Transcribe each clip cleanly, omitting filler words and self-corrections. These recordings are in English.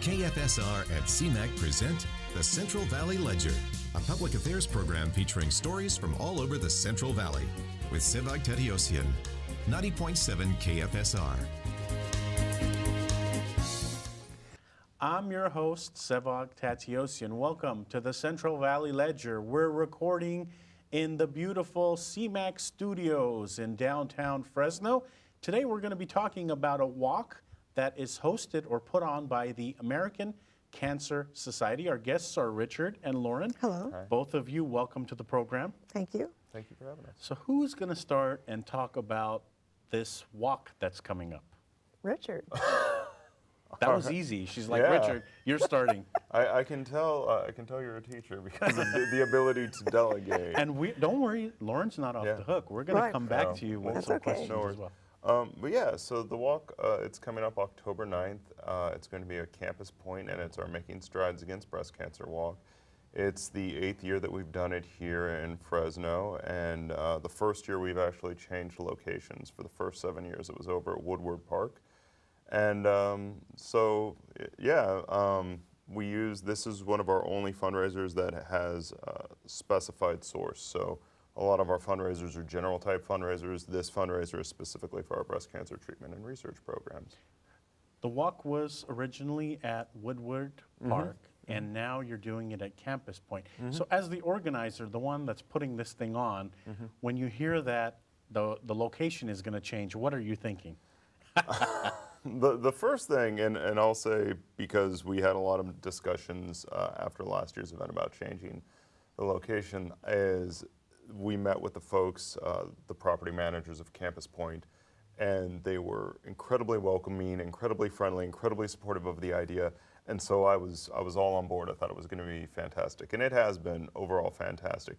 KFSR and CMAC present the Central Valley Ledger, a public affairs program featuring stories from all over the Central Valley with Sevag Tateosian, 90.7 KFSR. I'm your host, Sevag Tateosian. Welcome to the Central Valley Ledger. We're recording in the beautiful CMAC studios in downtown Fresno. Today we're going to be talking about a walk that is hosted or put on by the American Cancer Society. Our guests are Richard and Lauren. Hello. Hi. Both of you, welcome to the program. Thank you. Thank you for having us. So who's going to start and talk about this walk that's coming up? Richard. That was easy. She's like, Yeah. Richard, you're starting. I can tell you're a teacher because of the ability to delegate. And don't worry, Lauren's not off Yeah. the hook. We're going to come back to you with That's some okay. questions No as worries. well. But yeah, so the walk, it's coming up October 9th. It's going to be a campus point, and it's our Making Strides Against Breast Cancer walk. It's the 8th year that we've done it here in Fresno, and the first year we've actually changed locations. For the first 7 years, it was over at Woodward Park. And this is one of our only fundraisers that has specified source. So a lot of our fundraisers are general type fundraisers. This fundraiser is specifically for our breast cancer treatment and research programs. The walk was originally at Woodward Park, and now you're doing it at Campus Point. So as the organizer, the one that's putting this thing on, when you hear that the location is going to change, what are you thinking? The first thing, and I'll say because we had a lot of discussions after last year's event about changing the location, is we met with the folks, the property managers of Campus Point, and they were incredibly welcoming, incredibly friendly, incredibly supportive of the idea, and so I was all on board. I thought it was going to be fantastic, and it has been overall fantastic.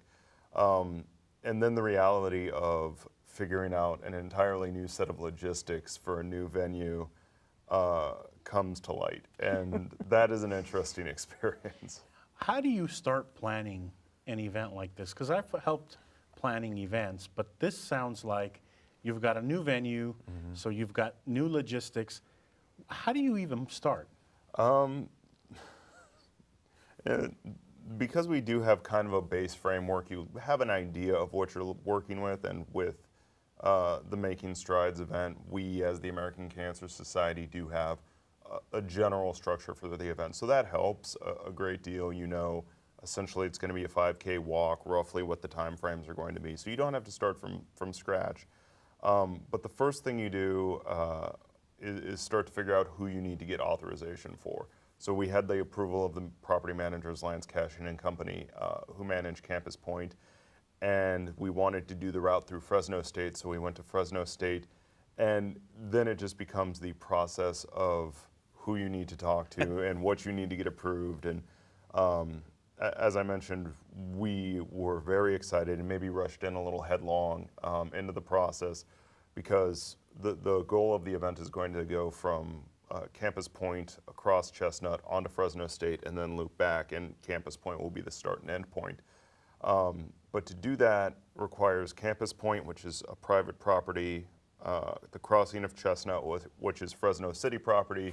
And then the reality of figuring out an entirely new set of logistics for a new venue comes to light, and that is an interesting experience. How do you start planning an event like this? Because I've helped planning events, but this sounds like you've got a new venue, so you've got new logistics. How do you even start? Because we do have kind of a base framework, you have an idea of what you're working with, and with the Making Strides event, we as the American Cancer Society do have a general structure for the event. So that helps a great deal. You know, essentially it's going to be a 5K walk, roughly what the time frames are going to be. So you don't have to start from scratch. But the first thing you do is start to figure out who you need to get authorization for. So we had the approval of the property managers, Lance Cashin and Company, who manage Campus Point, and we wanted to do the route through Fresno State, so we went to Fresno State, and then it just becomes the process of who you need to talk to and what you need to get approved. And as I mentioned, we were very excited and maybe rushed in a little headlong into the process, because the goal of the event is going to go from Campus Point across Chestnut onto Fresno State and then loop back, and Campus Point will be the start and end point. But to do that requires Campus Point, which is a private property, the crossing of Chestnut, which is Fresno City property,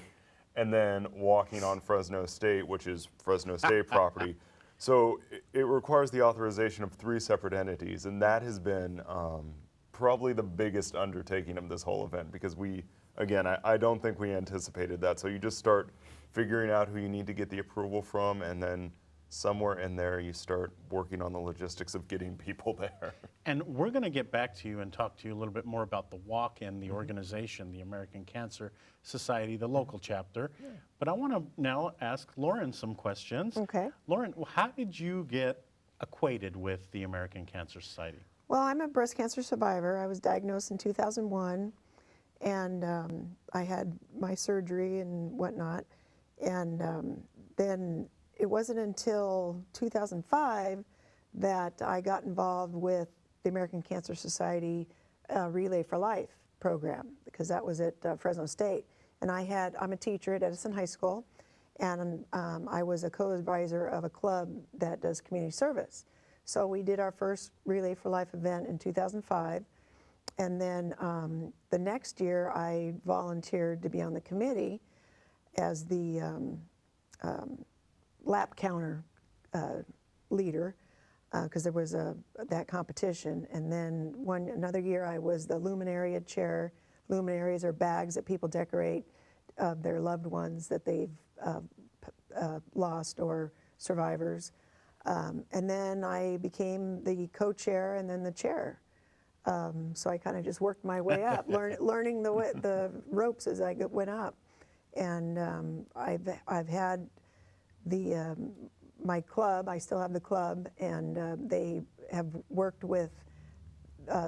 and then walking on Fresno State, which is Fresno State property. So it requires the authorization of 3 separate entities, and that has been probably the biggest undertaking of this whole event, because I don't think we anticipated that. So you just start figuring out who you need to get the approval from, and then somewhere in there you start working on the logistics of getting people there. And we're going to get back to you and talk to you a little bit more about the walk and the organization, the American Cancer Society, the local chapter. Yeah. But I want to now ask Lauren some questions. Okay. Lauren, how did you get acquainted with the American Cancer Society? Well, I'm a breast cancer survivor. I was diagnosed in 2001, and I had my surgery and whatnot. And then it wasn't until 2005 that I got involved with the American Cancer Society Relay for Life program, because that was at Fresno State. And I'm a teacher at Edison High School, and I was a co-advisor of a club that does community service. So we did our first Relay for Life event in 2005, and then the next year I volunteered to be on the committee as the lap counter leader, because there was that competition. And then another year I was the luminaria chair. Luminarias are bags that people decorate their loved ones that they've lost or survivors. And then I became the co-chair and then the chair. So I kind of just worked my way up, learning the ropes as I went up. And I've had my club. I still have the club, and they have worked with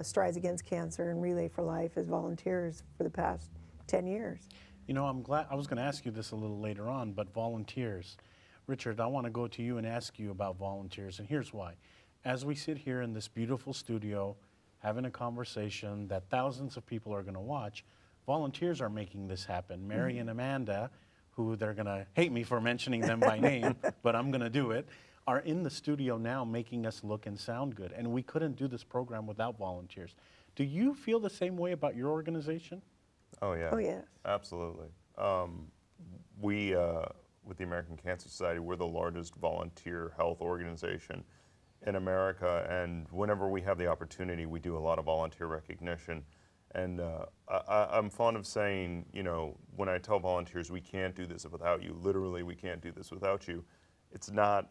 Strides Against Cancer and Relay for Life as volunteers for the past 10 years. You know, I'm glad, I was going to ask you this a little later on, but volunteers. Richard, I want to go to you and ask you about volunteers, and here's why. As we sit here in this beautiful studio, having a conversation that thousands of people are going to watch, volunteers are making this happen. Mary and Amanda, who they're going to hate me for mentioning them by name, but I'm going to do it, are in the studio now making us look and sound good. And we couldn't do this program without volunteers. Do you feel the same way about your organization? Oh, yeah. Oh, yes. Absolutely. We, with the American Cancer Society, we're the largest volunteer health organization in America, and whenever we have the opportunity, we do a lot of volunteer recognition. And I'm fond of saying, you know, when I tell volunteers we can't do this without you, literally we can't do this without you, it's not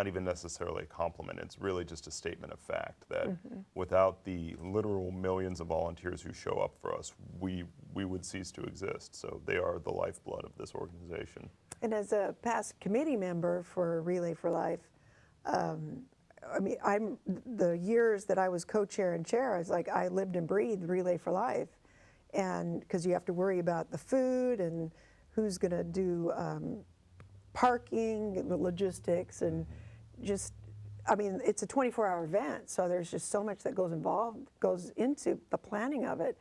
even necessarily a compliment. It's really just a statement of fact that without the literal millions of volunteers who show up for us, we would cease to exist. So they are the lifeblood of this organization. And as a past committee member for Relay for Life, I mean, the years that I was co-chair and chair, I was like, I lived and breathed Relay for Life. And because you have to worry about the food and who's going to do parking, the logistics, and just, I mean, it's a 24-hour event, so there's just so much that goes into the planning of it.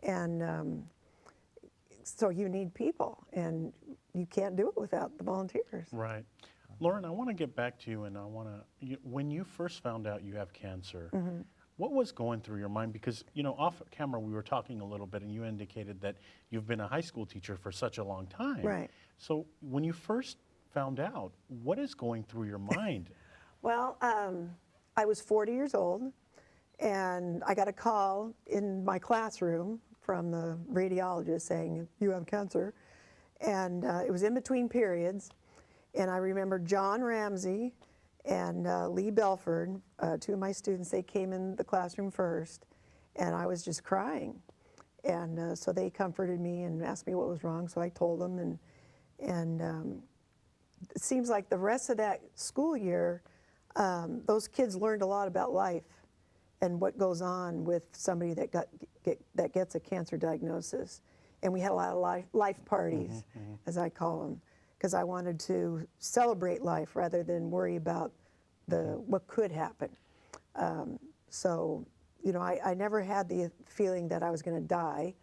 And so you need people, and you can't do it without the volunteers. Right. Lauren, I want to get back to you, and I want to, when you first found out you have cancer, what was going through your mind? Because, you know, off camera we were talking a little bit, and you indicated that you've been a high school teacher for such a long time. Right. So when you first found out, what is going through your mind? Well, I was 40 years old, and I got a call in my classroom from the radiologist saying, you have cancer. And it was in between periods. And I remember John Ramsey and Lee Belford, two of my students, they came in the classroom first, and I was just crying. And so they comforted me and asked me what was wrong, so I told them. And it seems like the rest of that school year, those kids learned a lot about life and what goes on with somebody that gets a cancer diagnosis. And we had a lot of life parties, as I call them, because I wanted to celebrate life rather than worry about what could happen. So, you know, I never had the feeling that I was going to die,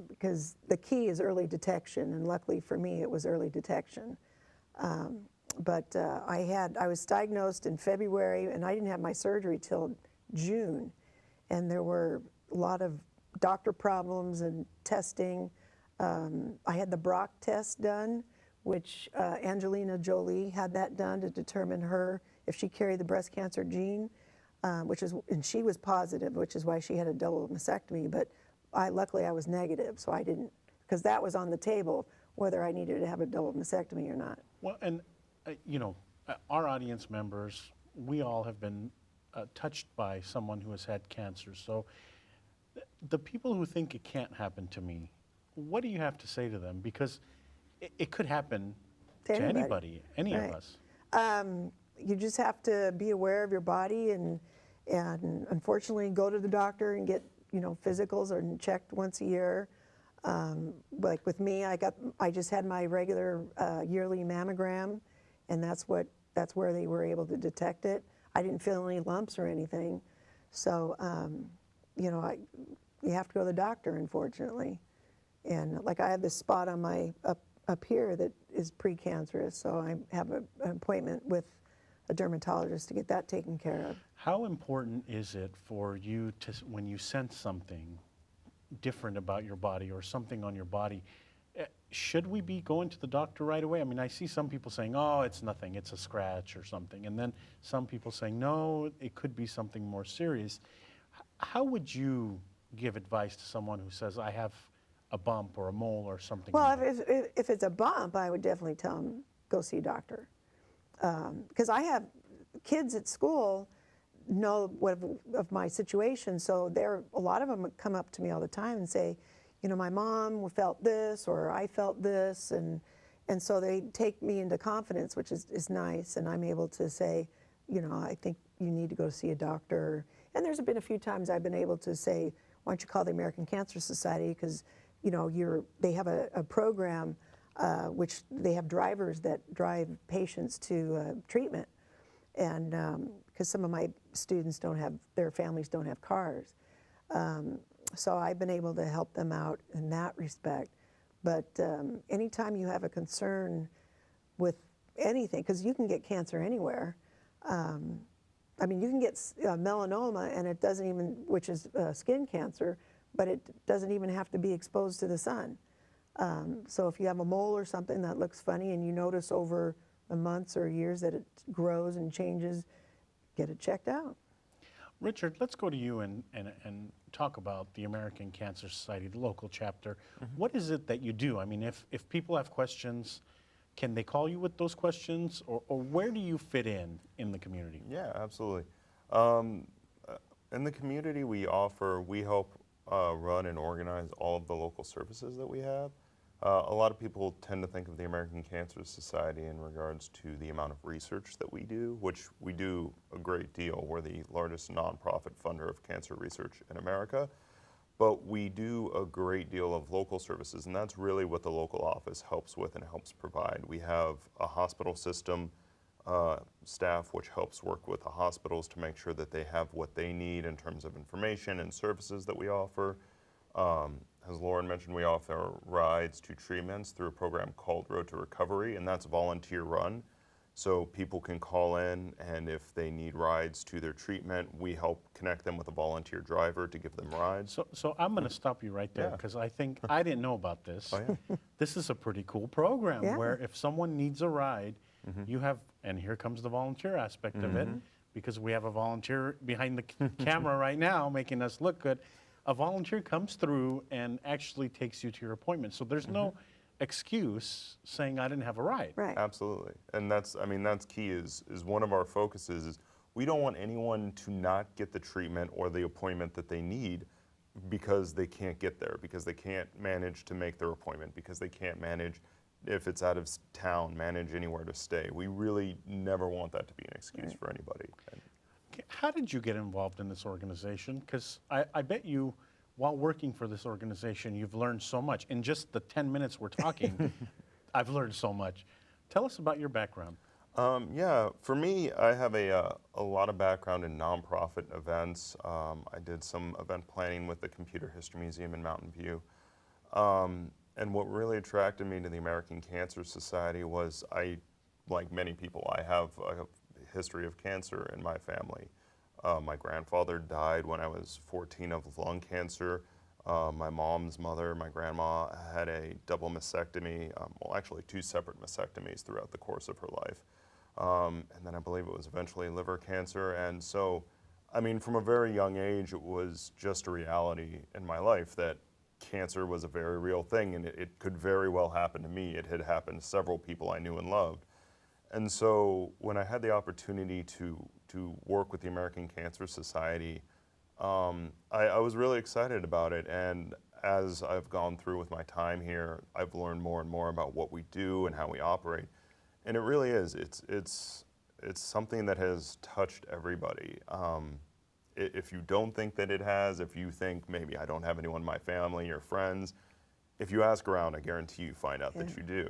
because the key is early detection, and luckily for me, it was early detection. But I was diagnosed in February, and I didn't have my surgery till June, and there were a lot of doctor problems and testing. I had the Brock test done, which Angelina Jolie had that done to determine if she carried the breast cancer gene, and she was positive, which is why she had a double mastectomy. But luckily I was negative, so I didn't, because that was on the table, whether I needed to have a double mastectomy or not. Well, and you know, our audience members, we all have been touched by someone who has had cancer. So the people who think it can't happen to me, what do you have to say to them? Because it could happen to anybody, any of us. You just have to be aware of your body, and unfortunately go to the doctor and get, you know, physicals or checked once a year. Like with me, I just had my regular yearly mammogram, and that's where they were able to detect it. I didn't feel any lumps or anything, so you know, you have to go to the doctor, unfortunately. And like I have this spot on my up here that is precancerous, so I have an appointment with a dermatologist to get that taken care of. How important is it for you to, when you sense something different about your body or something on your body, should we be going to the doctor right away? I mean, I see some people saying, oh, it's nothing, it's a scratch or something. And then some people saying, no, it could be something more serious. How would you give advice to someone who says, I have a bump or a mole or something? Well, if it's a bump, I would definitely tell them, go see a doctor. Because I have kids at school know of my situation, so a lot of them come up to me all the time and say, you know, my mom felt this, or I felt this, and so they take me into confidence, which is nice, and I'm able to say, you know, I think you need to go see a doctor. And there's been a few times I've been able to say, why don't you call the American Cancer Society, because, you know, they have a program which they have drivers that drive patients to treatment, and because some of my students their families don't have cars. So I've been able to help them out in that respect. But anytime you have a concern with anything, because you can get cancer anywhere. I mean, you can get melanoma, and it doesn't even, which is skin cancer, but it doesn't even have to be exposed to the sun. So if you have a mole or something that looks funny and you notice over the months or years that it grows and changes, get it checked out. Richard, let's go to you and talk about the American Cancer Society, the local chapter. What is it that you do? I mean, if people have questions, can they call you with those questions, or where do you fit in the community? Yeah, absolutely. In the community, we help run and organize all of the local services that we have. A lot of people tend to think of the American Cancer Society in regards to the amount of research that we do, which we do a great deal. We're the largest nonprofit funder of cancer research in America, but we do a great deal of local services, and that's really what the local office helps with and helps provide. We have a hospital system staff which helps work with the hospitals to make sure that they have what they need in terms of information and services that we offer. As Lauren mentioned, we offer rides to treatments through a program called Road to Recovery, and that's volunteer run. So people can call in, and if they need rides to their treatment, we help connect them with a volunteer driver to give them rides. So I'm going to stop you right there, because I think I didn't know about this. Oh, yeah. This is a pretty cool program where Yeah. if someone needs a ride, you have, and here comes the volunteer aspect of it, because we have a volunteer behind the camera right now making us look good. A volunteer comes through and actually takes you to your appointment. So there's no excuse saying I didn't have a ride. Right. Absolutely, and that's key. Is one of our focuses is we don't want anyone to not get the treatment or the appointment that they need because they can't get there, because they can't manage to make their appointment, because they can't manage, if it's out of town, manage anywhere to stay. We really never want that to be an excuse for anybody. How did you get involved in this organization? Because I bet you, while working for this organization, you've learned so much. In just the 10 minutes we're talking, I've learned so much. Tell us about your background. Yeah, for me, I have a lot of background in nonprofit events. I did some event planning with the Computer History Museum in Mountain View. And what really attracted me to the American Cancer Society was like many people, I have a history of cancer in my family. My grandfather died when I was 14 of lung cancer. My mom's mother, my grandma, had a double mastectomy, well, actually 2 separate mastectomies throughout the course of her life. And then I believe it was eventually liver cancer. And so, I mean, from a very young age, it was just a reality in my life that cancer was a very real thing, and it could very well happen to me. It had happened to several people I knew and loved. And so when I had the opportunity to work with the American Cancer Society, I was really excited about it. And as I've gone through with my time here, I've learned more and more about what we do and how we operate. And it really is. It's something that has touched everybody. If you don't think that it has, if you think maybe I don't have anyone in my family or friends, if you ask around, I guarantee you find out that you do.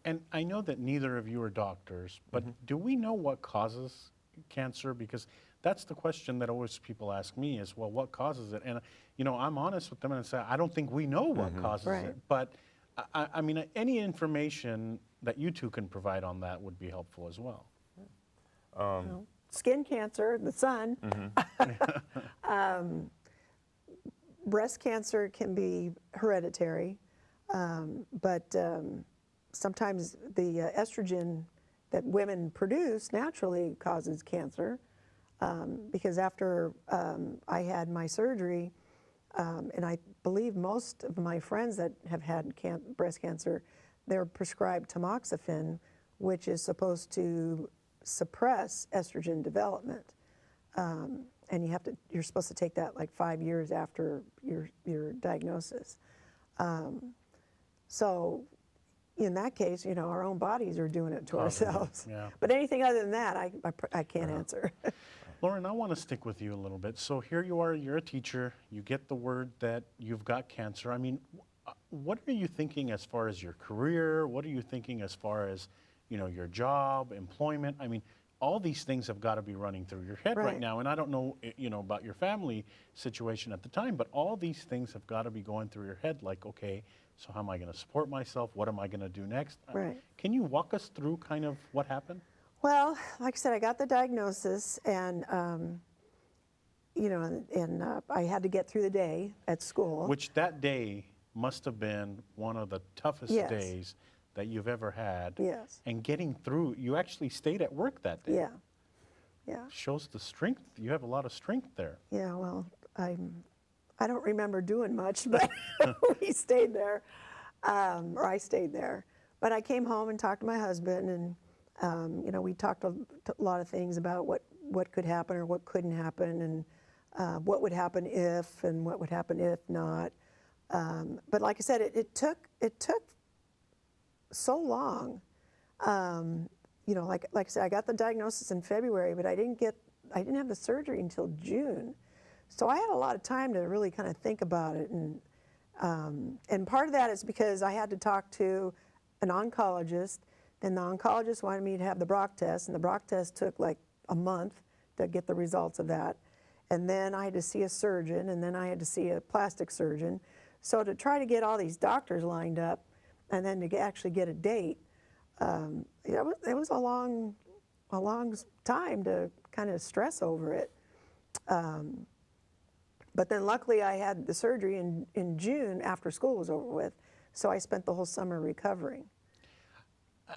And I know that neither of you are doctors, but do we know what causes cancer? Because that's the question that always people ask me is, well, what causes it? And, you know, I'm honest with them and say, I don't think we know what causes it. But, I mean, any information that you two can provide on that would be helpful as well. Skin cancer, the sun. Breast cancer can be hereditary. But sometimes the estrogen that women produce naturally causes cancer. Because after I had my surgery, and I believe most of my friends that have had breast cancer, they're prescribed tamoxifen, which is supposed to suppress estrogen development. And you're supposed to take that like 5 years after your diagnosis. So in that case, our own bodies are doing it to ourselves. Yeah. But anything other than that, I can't answer. Lauren, I want to stick with you a little bit. So here you are, you're a teacher, you get the word that you've got cancer. I mean, what are you thinking as far as your career? What are you thinking as far as, your job, employment? I mean, all these things have got to be running through your head right now. And I don't know, about your family situation at the time, but all these things have got to be going through your head like, okay, so how am I going to support myself? What am I going to do next? Right. Can you walk us through kind of what happened? Well, like I said, I got the diagnosis, and I had to get through the day at school. Which that day must have been one of the toughest days that you've ever had. Yes. And getting through, you actually stayed at work that day. Yeah. Yeah. Shows the strength. You have a lot of strength there. Yeah. Well, I don't remember doing much, but we stayed there, or I stayed there. But I came home and talked to my husband, and we talked a lot of things about what could happen or what couldn't happen, and what would happen if, and what would happen if not. But like I said, it took so long. Like I said, I got the diagnosis in February, but I didn't have the surgery until June. So I had a lot of time to really kind of think about it, and part of that is because I had to talk to an oncologist. And the oncologist wanted me to have the Brock test, and the Brock test took like a month to get the results of that. And then I had to see a surgeon, and then I had to see a plastic surgeon. So to try to get all these doctors lined up, and then to actually get a date, it was a long time to kind of stress over it. But then luckily I had the surgery in June after school was over with, so I spent the whole summer recovering.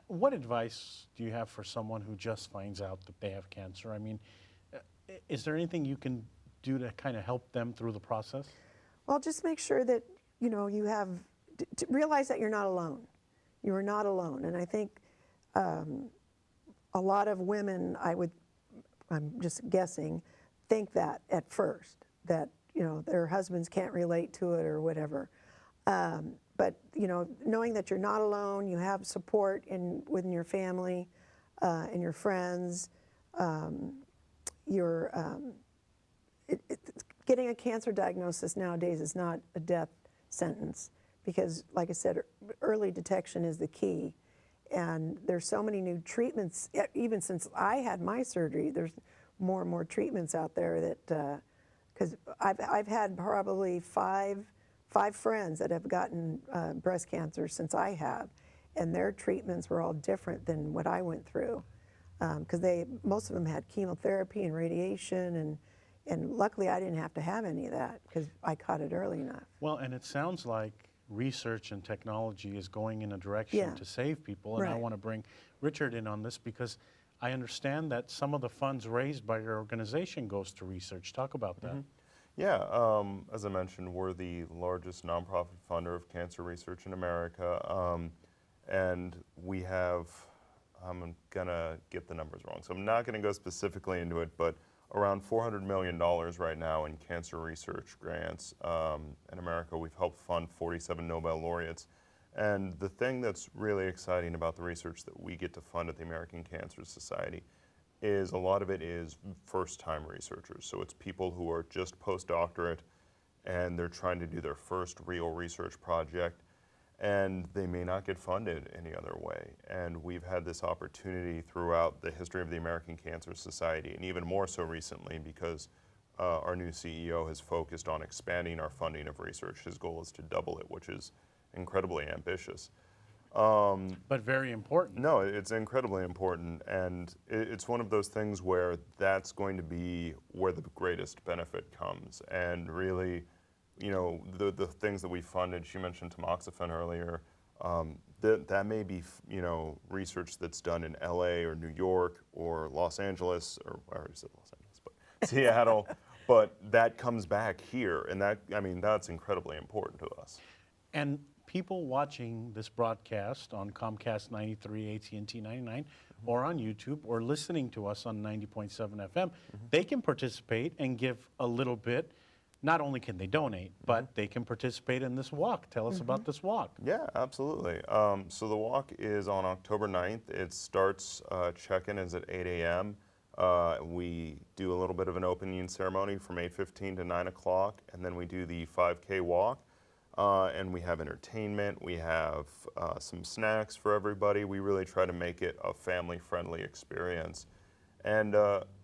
What advice do you have for someone who just finds out that they have cancer? I mean, is there anything you can do to kind of help them through the process? Well, just make sure that, you have, to realize that you're not alone. You are not alone. And I think a lot of women, I'm just guessing, think that at first, that, their husbands can't relate to it or whatever. But knowing that you're not alone, you have support within your family and your friends. Getting a cancer diagnosis nowadays is not a death sentence because, like I said, early detection is the key. And there's so many new treatments. Even since I had my surgery, there's more and more treatments out there that, because I've had probably five friends that have gotten breast cancer since I have, and their treatments were all different than what I went through, because most of them had chemotherapy and radiation, and luckily I didn't have to have any of that because I caught it early enough. Well, and it sounds like research and technology is going in a direction to save people, and I want to bring Richard in on this because I understand that some of the funds raised by your organization goes to research. Talk about that. Yeah, as I mentioned, we're the largest nonprofit funder of cancer research in America, and we have, I'm gonna get the numbers wrong, so I'm not gonna go specifically into it, but around $400 million right now in cancer research grants. In America, we've helped fund 47 Nobel laureates. And the thing that's really exciting about the research that we get to fund at the American Cancer Society is a lot of it is first-time researchers. So it's people who are just postdoctorate and they're trying to do their first real research project, and they may not get funded any other way. And we've had this opportunity throughout the history of the American Cancer Society, and even more so recently because our new CEO has focused on expanding our funding of research. His goal is to double it, which is incredibly ambitious. But very important. No, it's incredibly important, and it's one of those things where that's going to be where the greatest benefit comes. And really, you know, the things that we funded, she mentioned tamoxifen earlier, that may be, you know, research that's done in LA or New York or Los Angeles, or I already said Los Angeles, but Seattle, but that comes back here, and that, I mean, that's incredibly important to us. And people watching this broadcast on Comcast 93, AT&T 99, or on YouTube, or listening to us on 90.7 FM, they can participate and give a little bit. Not only can they donate, but they can participate in this walk. Tell us about this walk. Yeah, absolutely. So the walk is on October 9th. It starts, check-in is at 8 a.m. We do a little bit of an opening ceremony from 8:15 to 9 o'clock, and then we do the 5K walk. And we have entertainment, we have some snacks for everybody. We really try to make it a family-friendly experience. And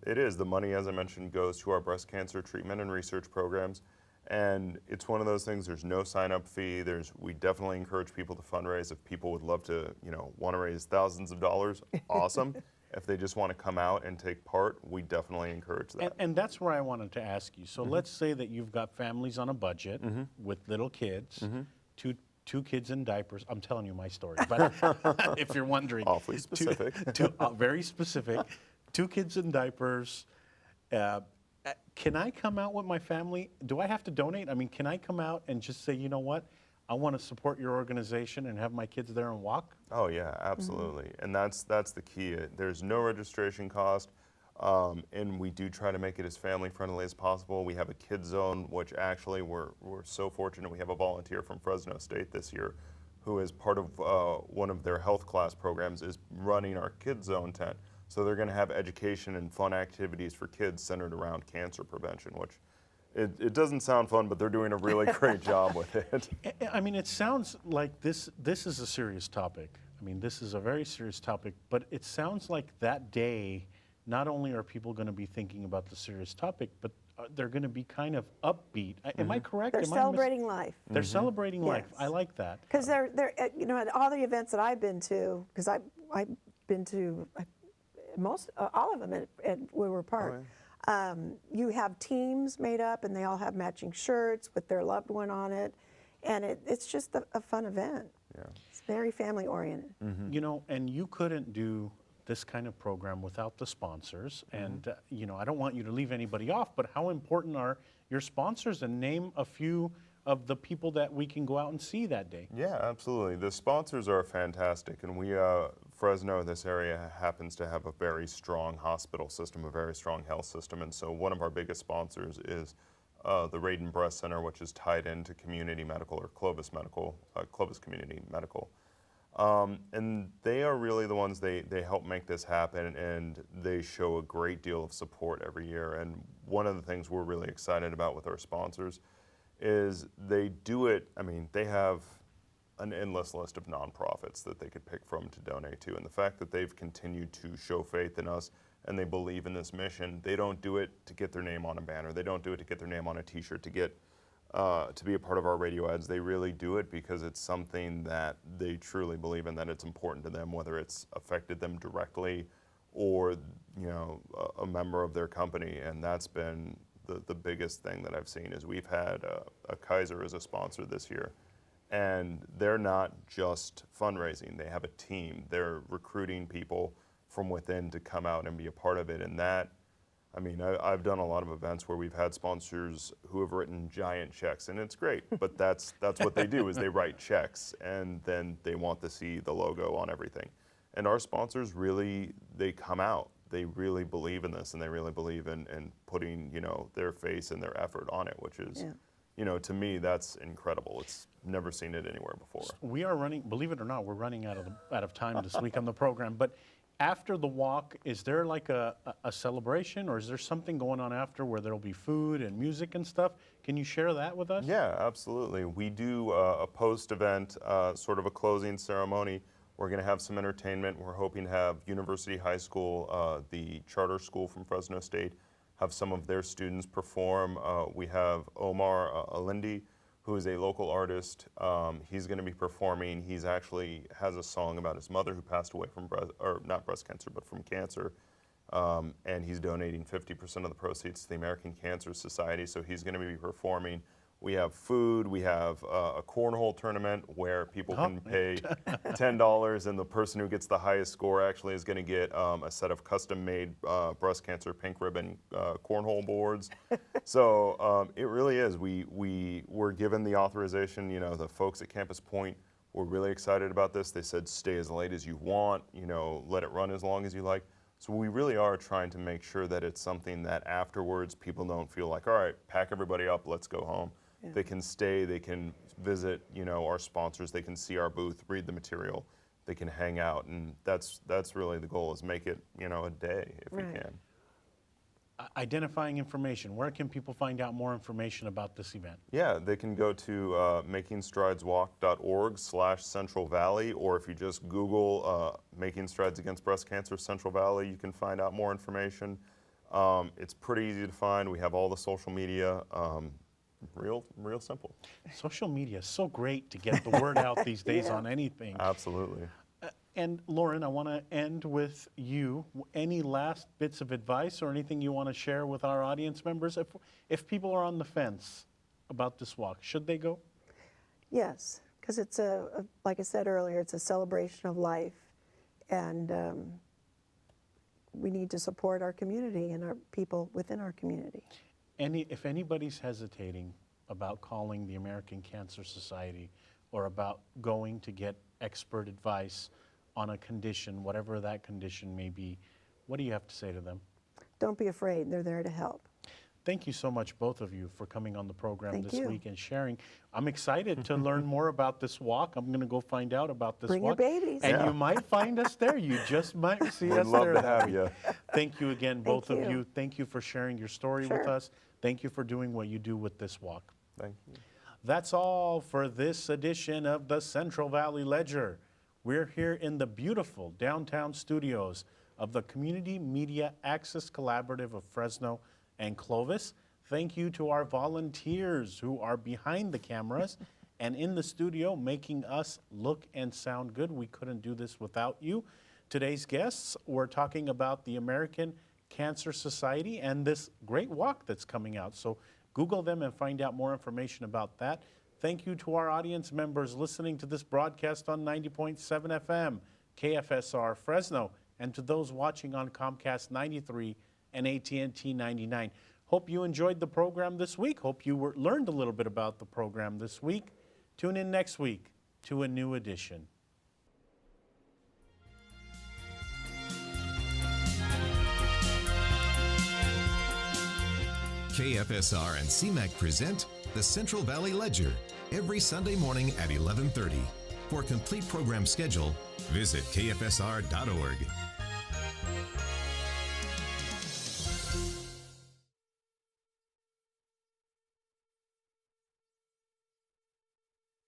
it is, the money, as I mentioned, goes to our breast cancer treatment and research programs. And it's one of those things, there's no sign-up fee. We definitely encourage people to fundraise. If people would love to, you know, want to raise thousands of dollars, awesome. If they just want to come out and take part, we definitely encourage that. And that's where I wanted to ask you. So let's say that you've got families on a budget with little kids, two kids in diapers. I'm telling you my story, but if you're wondering. Awfully specific. Very specific. 2 kids in diapers. Can I come out with my family? Do I have to donate? I mean, can I come out and just say, you know what? I want to support your organization and have my kids there and walk? Oh yeah, absolutely. And that's the key. There's no registration cost, and we do try to make it as family friendly as possible. We have a kids zone, which actually we're so fortunate. We have a volunteer from Fresno State this year who is part of one of their health class programs is running our kids zone tent. So they're going to have education and fun activities for kids centered around cancer prevention, which it doesn't sound fun, but they're doing a really great job with it. I mean, it sounds like this is a serious topic. I mean, this is a very serious topic, but it sounds like that day, not only are people going to be thinking about the serious topic, but they're going to be kind of upbeat. Am I correct? They're celebrating life. They're celebrating life. Yes. I like that. Because they're you know, at all the events that I've been to, because I've been to all of them at Woodward Park. You have teams made up, and they all have matching shirts with their loved one on it, and it's just a fun event. Yeah. It's very family oriented. You know, and you couldn't do this kind of program without the sponsors. And you know, I don't want you to leave anybody off, but how important are your sponsors? And name a few of the people that we can go out and see that day. Yeah, absolutely. The sponsors are fantastic, and we, Fresno, this area happens to have a very strong hospital system, a very strong health system, and so one of our biggest sponsors is the Radin Breast Center, which is tied into Community Medical, or Clovis Medical, Clovis Community Medical. And they are really the ones, they help make this happen, and they show a great deal of support every year. And one of the things we're really excited about with our sponsors is they do it, I mean, they have an endless list of nonprofits that they could pick from to donate to. And the fact that they've continued to show faith in us and they believe in this mission, they don't do it to get their name on a banner. They don't do it to get their name on a t-shirt, to get to be a part of our radio ads. They really do it because it's something that they truly believe in, that it's important to them, whether it's affected them directly or, you know, a member of their company. And that's been the biggest thing that I've seen is we've had a Kaiser as a sponsor this year, and they're not just fundraising. They have a team. They're recruiting people from within to come out and be a part of it. And that, I mean, I've done a lot of events where we've had sponsors who have written giant checks, and it's great, but that's what they do is they write checks, and then they want to see the logo on everything. And our sponsors really, they come out. They really believe in this, and they really believe in putting, you know, their face and their effort on it, which is, you know, to me, that's incredible. It's never seen it anywhere before. We are running, believe it or not, we're running out of time this week on the program. But after the walk, is there like a celebration, or is there something going on after where there'll be food and music and stuff? Can you share that with us? Yeah, absolutely. We do a post-event, sort of a closing ceremony. We're going to have some entertainment. We're hoping to have University High School, the charter school from Fresno State, have some of their students perform. We have Omar Alindi, who is a local artist. He's going to be performing. He's actually has a song about his mother who passed away from not breast cancer, but from cancer. And he's donating 50% of the proceeds to the American Cancer Society. So he's going to be performing. We have food. We have a cornhole tournament where people can pay $10, and the person who gets the highest score actually is going to get a set of custom-made breast cancer pink ribbon cornhole boards. So it really is. We were given the authorization. You know, the folks at Campus Point were really excited about this. They said, stay as late as you want. You know, let it run as long as you like. So we really are trying to make sure that it's something that afterwards people don't feel like, all right, pack everybody up, let's go home. Yeah. They can stay, they can visit, you know, our sponsors, they can see our booth, read the material, they can hang out, and that's really the goal, is make it, you know, a day if we can. Identifying information. Where can people find out more information about this event? Yeah, they can go to makingstrideswalk.org/Central Valley, or if you just Google Making Strides Against Breast Cancer Central Valley, you can find out more information. It's pretty easy to find. We have all the social media. Real simple. Social media is so great to get the word out these days on anything. Absolutely. And Lauren, I want to end with you. Any last bits of advice or anything you want to share with our audience members? If people are on the fence about this walk, should they go? Yes, because it's like I said earlier, it's a celebration of life, and we need to support our community and our people within our community. If anybody's hesitating about calling the American Cancer Society or about going to get expert advice on a condition, whatever that condition may be, what do you have to say to them? Don't be afraid. They're there to help. Thank you so much, both of you, for coming on the program Thank this you. week and sharing. I'm excited to learn more about this walk. I'm going to go find out about this Bring walk. your babies. And you might find us there. You just might see us We'd love there. to have you. Thank you again, both Thank of you. you. Thank you for sharing your story with us. Thank you for doing what you do with this walk. Thank you. That's all for this edition of the Central Valley Ledger. We're here in the beautiful downtown studios of the Community Media Access Collaborative of Fresno and Clovis. Thank you to our volunteers who are behind the cameras and in the studio making us look and sound good. We couldn't do this without you. Today's guests, we're talking about the American Cancer Society and this great walk that's coming out. So Google them and find out more information about that. Thank you to our audience members listening to this broadcast on 90.7 FM, KFSR Fresno, and to those watching on Comcast 93 and AT&T 99. Hope you enjoyed the program this week. Hope you learned a little bit about the program this week. Tune in next week to a new edition. KFSR and CMAC present the Central Valley Ledger every Sunday morning at 11:30. For a complete program schedule, visit kfsr.org.